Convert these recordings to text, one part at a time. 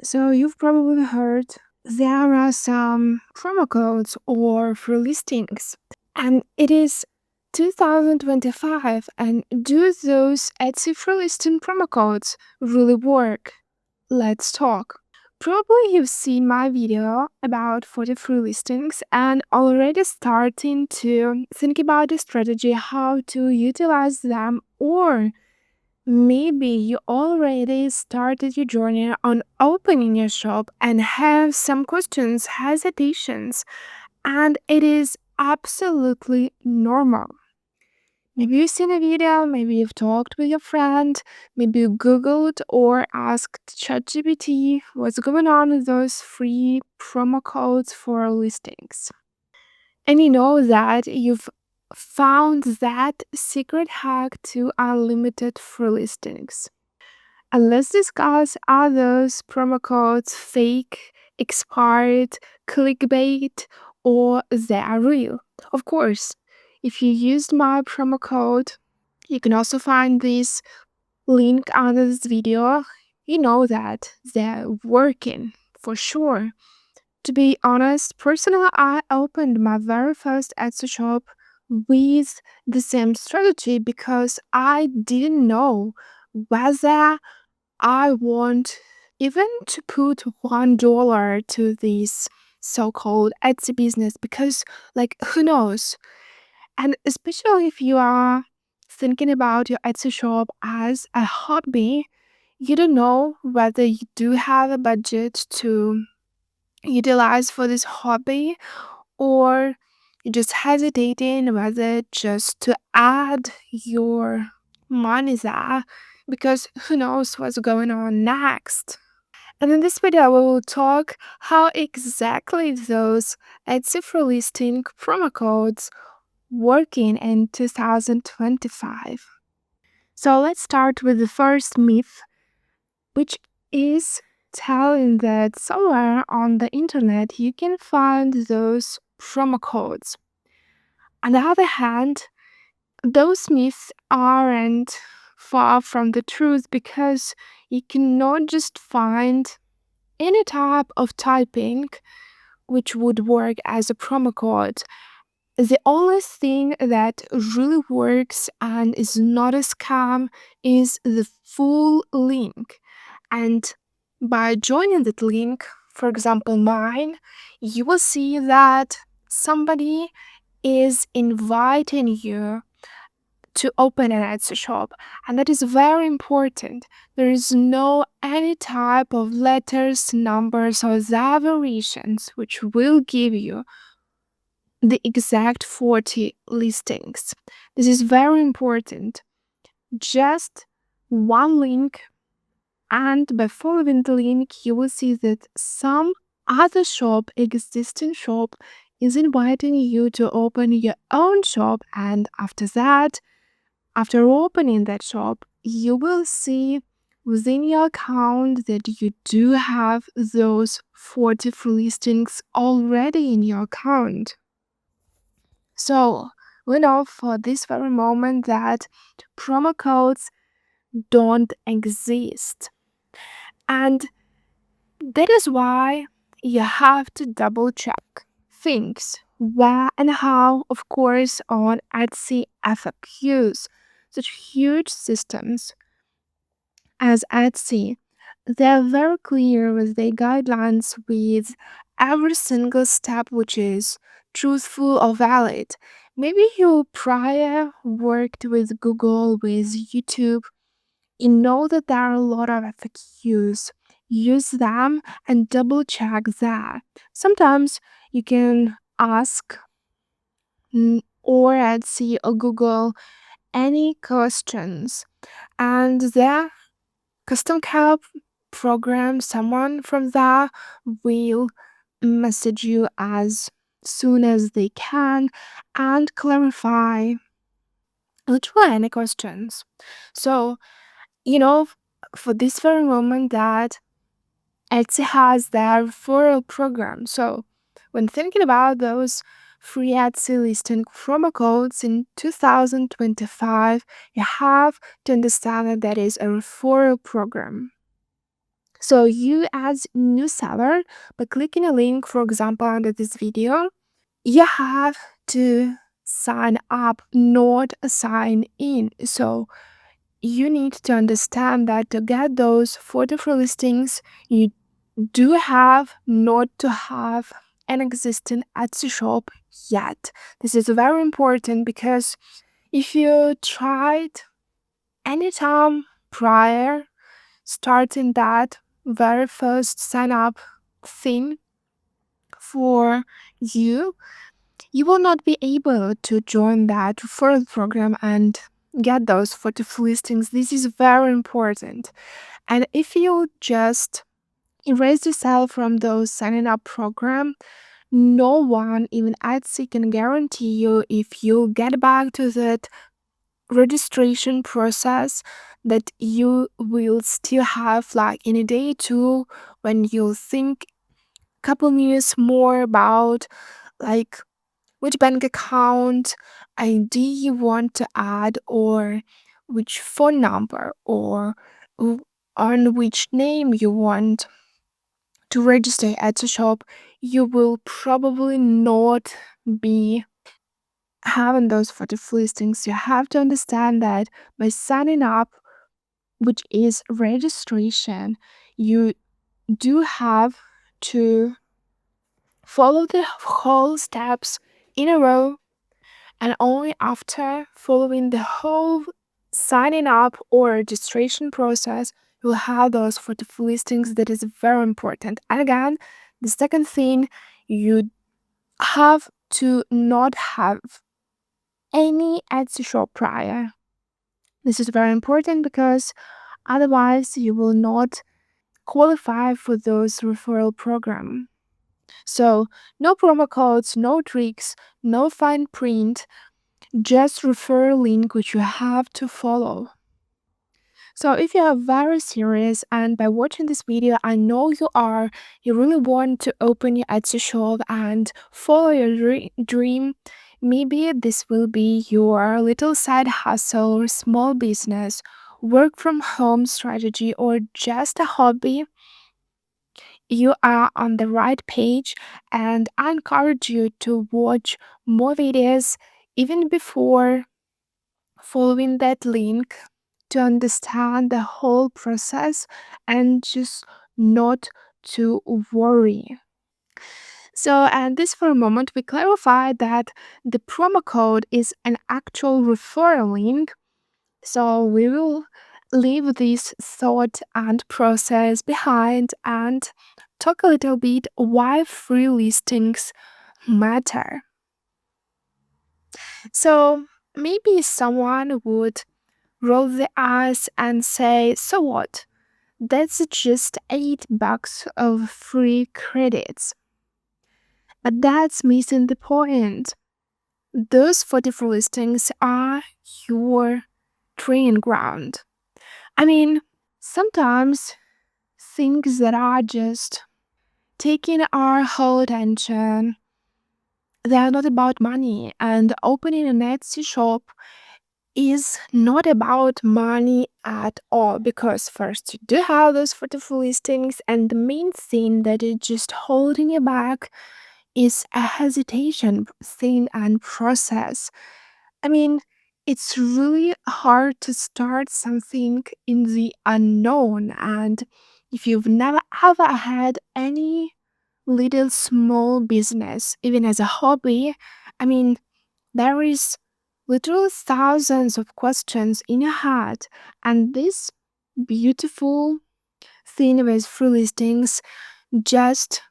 So you've probably heard there are some promo codes or free listings, and it is 2025. And do those Etsy free listing promo codes really work? Let's talk. Probably you've seen my video about 40 free listings and already starting to think about the strategy how to utilize them, or maybe you already started your journey on opening your shop and have some questions, hesitations, and it is absolutely normal. Maybe you've seen a video, maybe you've talked with your friend, maybe you Googled or asked ChatGPT what's going on with those free promo codes for listings. And you know that you've found that secret hack to unlimited free listings. And let's discuss, are those promo codes fake, expired, clickbait, or they are real? Of course, if you used my promo code, you can also find this link under this video. You know that they're working for sure. To be honest, personally, I opened my very first Etsy shop with the same strategy because I didn't know whether I want even to put $1 to this so-called Etsy business because, like, who knows? And especially if you are thinking about your Etsy shop as a hobby, you don't know whether you do have a budget to utilize for this hobby, or you're just hesitating whether just to add your money there because who knows what's going on next. And in this video, we will talk how exactly those Etsy free listing promo codes working in 2025. So let's start with the first myth, which is telling that somewhere on the internet you can find those promo codes. On the other hand, those myths aren't far from the truth because you cannot just find any type of typing which would work as a promo code. The only thing that really works and is not a scam is the full link. And by joining that link, for example, mine, you will see that somebody is inviting you to open an Etsy shop, and that is very important. There is no any type of letters, numbers, or other variations which will give you the exact 40 listings. This is very important. Just one link, and by following the link, you will see that some other shop, existing shop, is inviting you to open your own shop, and after that, after opening that shop, you will see within your account that you do have those 40 free listings already in your account. So, we know for this very moment that promo codes don't exist. And that is why you have to double check things where and how, of course, on Etsy FAQs. Such huge systems as Etsy, they're very clear with their guidelines with every single step which is truthful or valid. Maybe you prior worked with Google, with YouTube, you know that there are a lot of FAQs. Use them and double check that. Sometimes you can ask or Etsy or Google any questions, and their custom help program, someone from there will message you as soon as they can and clarify literally any questions. So, you know, for this very moment that Etsy has their referral program. So when thinking about those free Etsy listing promo codes in 2025, you have to understand that that is a referral program. So you as new seller, by clicking a link, for example, under this video, you have to sign up, not sign in. So you need to understand that to get those 44 listings, you do have not to have an existing Etsy shop yet. This is very important because if you tried anytime prior starting that very first sign up thing for you, you will not be able to join that referral program and get those 44 listings. This is very important. And if you just erase yourself from those signing up program, no one, even Etsy, can guarantee you if you get back to that registration process that you will still have like in a day or two when you think couple minutes more about like which bank account ID you want to add, or which phone number, or w- on which name you want to register at the shop. You will probably not be having those for the listings. You have to understand that by signing up, which is registration, you do have to follow the whole steps in a row, and only after following the whole signing up or registration process you'll have those for the listings. That is very important. And again, the second thing, you have to not have any Etsy shop prior. This is very important because otherwise you will not qualify for those referral program. So no promo codes, no tricks, no fine print, just refer link which you have to follow. So if you are very serious and by watching this video, I know you really want to open your Etsy shop and follow your dream, maybe this will be your little side hustle or small business, work from home strategy, or just a hobby, you are on the right page, and I encourage you to watch more videos even before following that link to understand the whole process and just not to worry. So, and this for a moment, we clarify that the promo code is an actual referral link. So, we will leave this thought and process behind and talk a little bit why free listings matter. So, maybe someone would roll the eyes and say, so what? That's just $8 of free credits. But that's missing the point. Those 44 listings are your training ground. I mean, sometimes things that are just taking our whole attention, they are not about money. And opening an Etsy shop is not about money at all, because first you do have those 44 listings, and the main thing that is just holding you back is a hesitation thing and process. I mean, it's really hard to start something in the unknown, and if you've never ever had any little small business even as a hobby, I mean, there is literally thousands of questions in your head, and this beautiful thing with free listings, just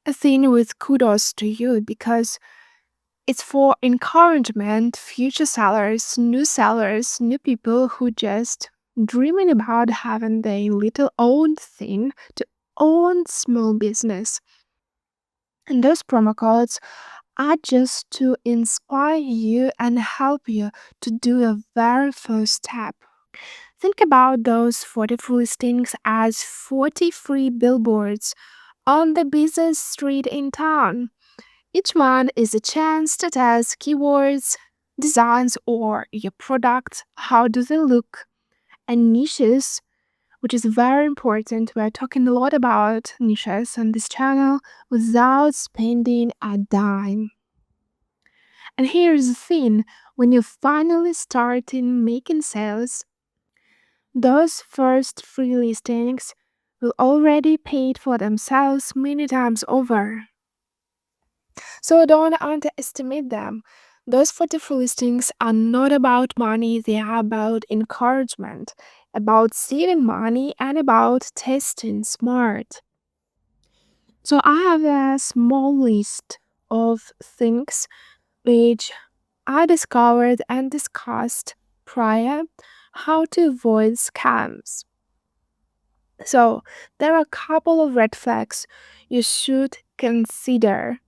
a thing with kudos to you, because it's for encouragement future sellers, new people who just dreaming about having their little own thing to own small business. And those promo codes are just to inspire you and help you to do a very first step. Think about those 44 listings as 40 free billboards on the busiest street in town. Each one is a chance to test keywords, designs, or your product. How do they look? And niches which is very important. We're talking a lot about niches on this channel without spending a dime. And here's the thing, when you finally start in making sales, those first free listings will already paid for themselves many times over. So don't underestimate them. Those 44 listings are not about money, they are about encouragement, about saving money, and about testing smart. So I have a small list of things which I discovered and discussed prior how to avoid scams. So there are a couple of red flags you should consider.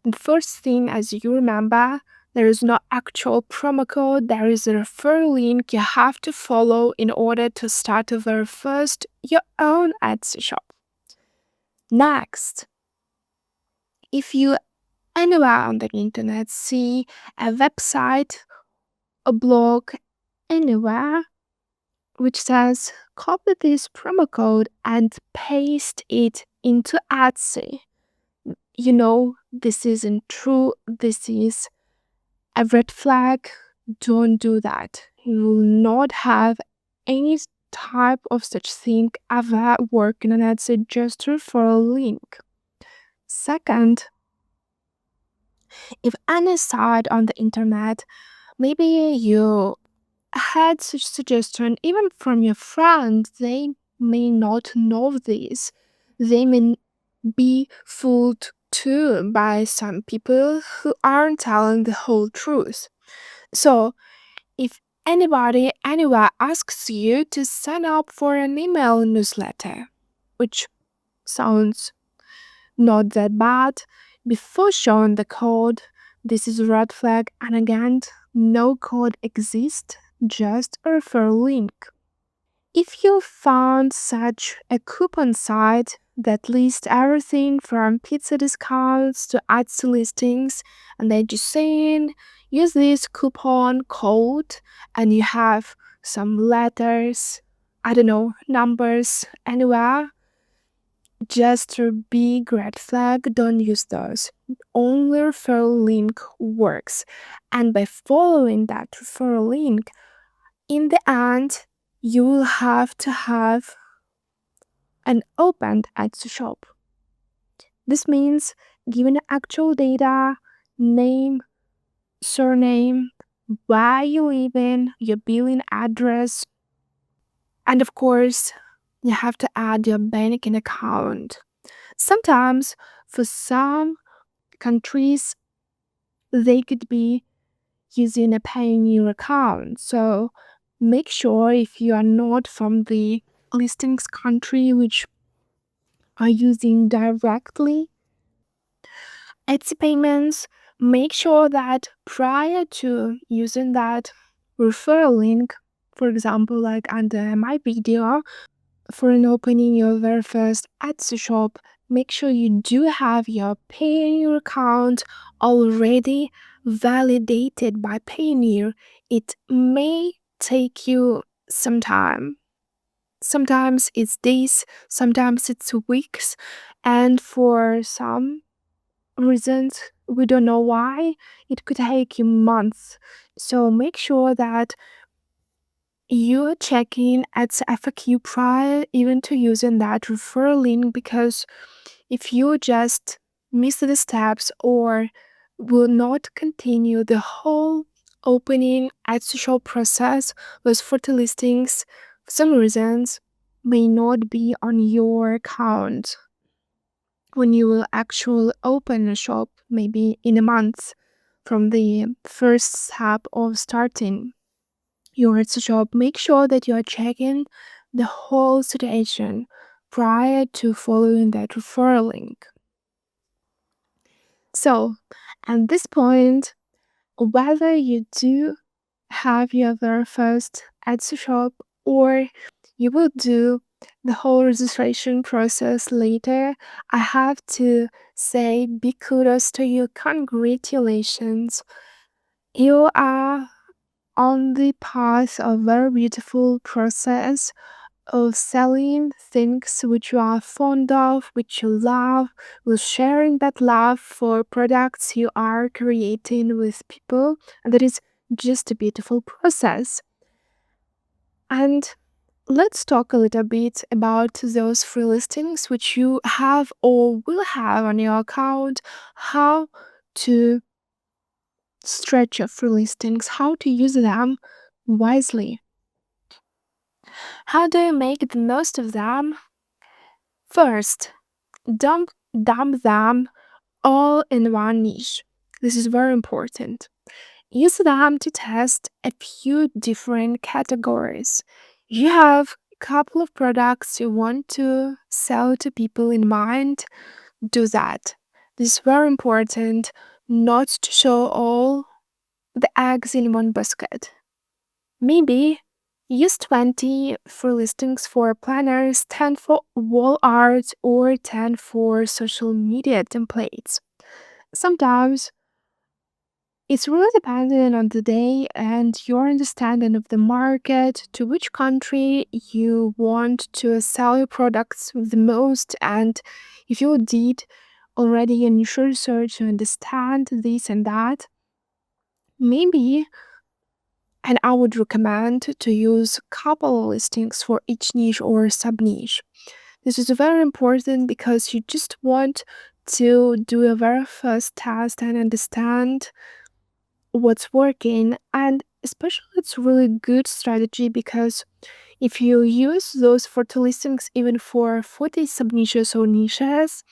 And first thing, as you remember, there is no actual promo code, there is a referral link you have to follow in order to start to very first your own Etsy shop. Next, if you anywhere on the internet see a website, a blog, anywhere which says copy this promo code and paste it into Etsy, you know this isn't true, this is a red flag. Don't do that. You will not have any type of such thing ever working on Etsy, just refer a link. Second, if any site on the internet, maybe you had such suggestion even from your friends, they may not know this. They may be fooled too by some people who aren't telling the whole truth. So, if anybody anywhere asks you to sign up for an email newsletter, which sounds not that bad, before showing the code, this is a red flag, and again, no code exists, just a referral link. If you found such a coupon site that lists everything from pizza discounts to ads to listings, and they're just saying, use this coupon code, and you have some letters, I don't know, numbers anywhere, just a big red flag, don't use those. Only referral link works. And by following that referral link, in the end, you will have to have an opened Etsy shop. This means giving actual data, name, surname, where you live in, your billing address, and of course, you have to add your banking account. Sometimes, for some countries, they could be using a Pioneer account. So make sure if you are not from the listings country which are using directly Etsy payments, make sure that prior to using that referral link, for example, like under my video, for an opening your very first Etsy shop, make sure you do have your Payoneer account already validated by Payoneer. It may take you some time. Sometimes it's days, sometimes it's weeks, and for some reasons we don't know why, it could take you months. So make sure that you're checking its FAQ prior even to using that referral link, because if you just miss the steps or will not continue the whole opening Etsy shop process with 40 listings, for some reasons may not be on your account when you will actually open a shop, maybe in a month from the first step of starting your Etsy shop. Make sure that you are checking the whole situation prior to following that referral link. So, at this point, whether you do have your very first Etsy shop or you will do the whole registration process later, I have to say big kudos to you. Congratulations. You are on the path of a very beautiful process of selling things which you are fond of, which you love, with sharing that love for products you are creating with people. And that is just a beautiful process. And let's talk a little bit about those free listings which you have or will have on your account, how to stretch your free listings, how to use them wisely. How do you make the most of them? First, dump them all in one niche. This is very important. Use them to test a few different categories. You have a couple of products you want to sell to people in mind, do that. This is very important not to show all the eggs in one basket. Maybe use 20 for listings for planners, 10 for wall art, or 10 for social media templates. Sometimes it's really dependent on the day and your understanding of the market, to which country you want to sell your products the most, and if you did already initial research to understand this and that, maybe, and I would recommend to use couple listings for each niche or sub niche. This is very important because you just want to do a very first test and understand what's working, and especially it's really good strategy because if you use those 40 listings even for 40 sub niches or niches,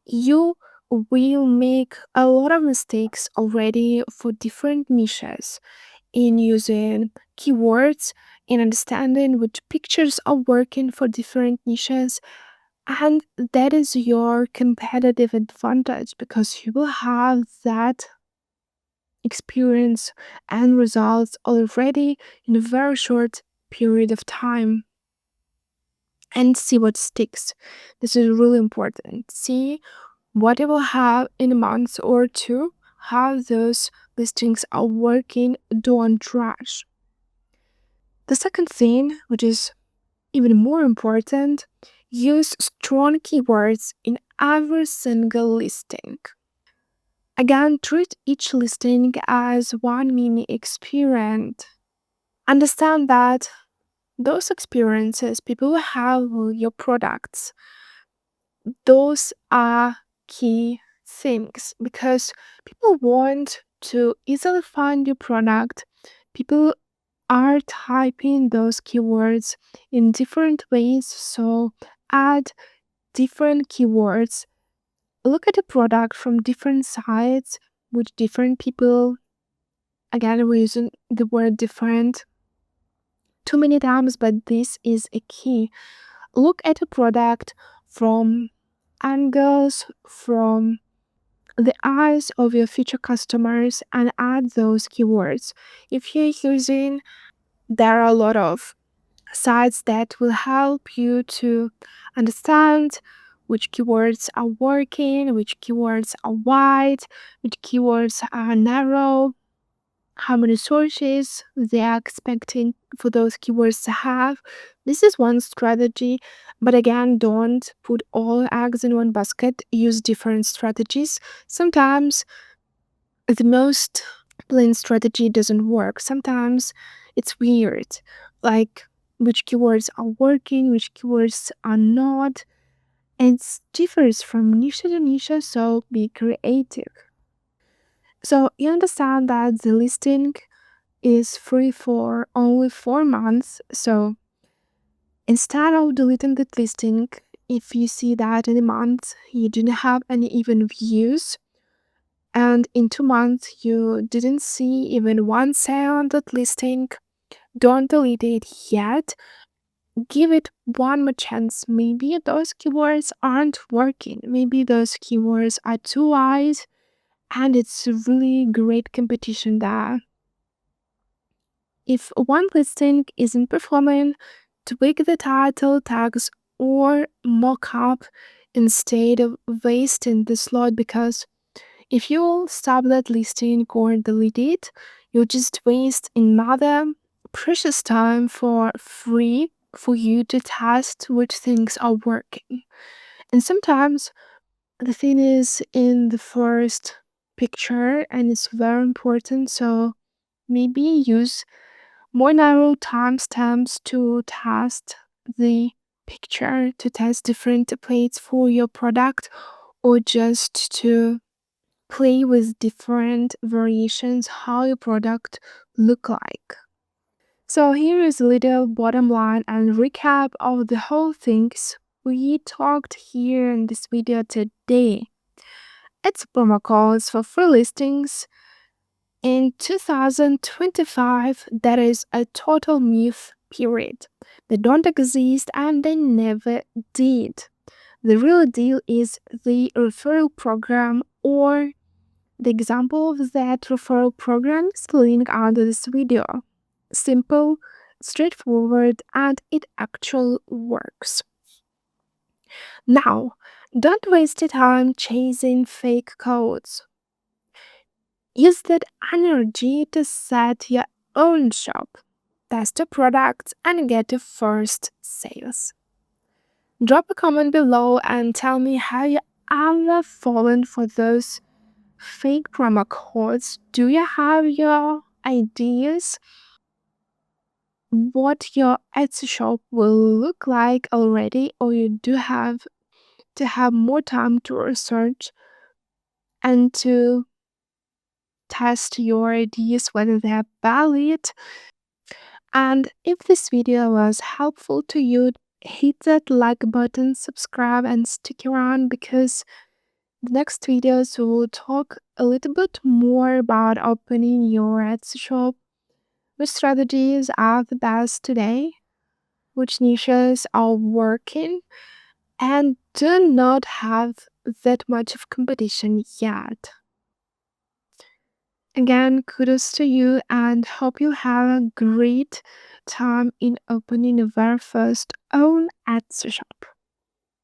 you will make a lot of mistakes already for different niches in using keywords, in understanding which pictures are working for different niches. And that is your competitive advantage because you will have that experience and results already in a very short period of time, and see what sticks. This is really important. See what you will have in a month or two, how those listings are working. Don't rush. The second thing, which is even more important, use strong keywords in every single listing. Again, treat each listing as one mini experience. Understand that those experiences people have with your products, those are key things because people want to easily find your product. People are typing those keywords in different ways, so add different keywords. Look at the product from different sides with different people. Again, we're using the word different too many times, but this is a key. Look at a product from angles, from the eyes of your future customers, and add those keywords. If you're using, there are a lot of sites that will help you to understand which keywords are working, which keywords are wide, which keywords are narrow, how many sources they are expecting for those keywords to have. This is one strategy, but again, don't put all eggs in one basket. Use different strategies. Sometimes the most plain strategy doesn't work. Sometimes it's weird, like which keywords are working, which keywords are not. And it differs from niche to niche, so be creative. So you understand that the listing is free for only 4 months. So instead of deleting the listing, if you see that in a month you didn't have any even views, and in 2 months you didn't see even one sale on that listing, don't delete it yet. Give it one more chance. Maybe those keywords aren't working. Maybe those keywords are too wide, and it's a really great competition there. If one listing isn't performing, tweak the title, tags, or mockup instead of wasting the slot, because if you stop that listing or delete it, you'll just waste another precious time for free. for you to test which things are working. And sometimes the thing is in the first picture and it's very important. So maybe use more narrow timestamps to test the picture, to test different templates for your product, or just to play with different variations how your product look like. So here is a little bottom line and recap of the whole things we talked here in this video today. It's promo codes for free listings in 2025. That is a total myth, period. They don't exist and they never did. The real deal is the referral program, or the example of that referral program is linked under this video. Simple, straightforward, and it actually works. Now, don't waste your time chasing fake codes. Use that energy to set your own shop, test your products, and get your first sales. Drop a comment below and tell me how you ever fallen for those fake promo codes. Do you have your ideas? What your Etsy shop will look like already, or you do have to have more time to research and to test your ideas whether they are valid. And if this video was helpful to you, hit that like button, subscribe, and stick around, because the next videos will talk a little bit more about opening your Etsy shop, which strategies are the best today, which niches are working, and do not have that much of competition yet. Again, kudos to you and hope you have a great time in opening your very first own Etsy shop.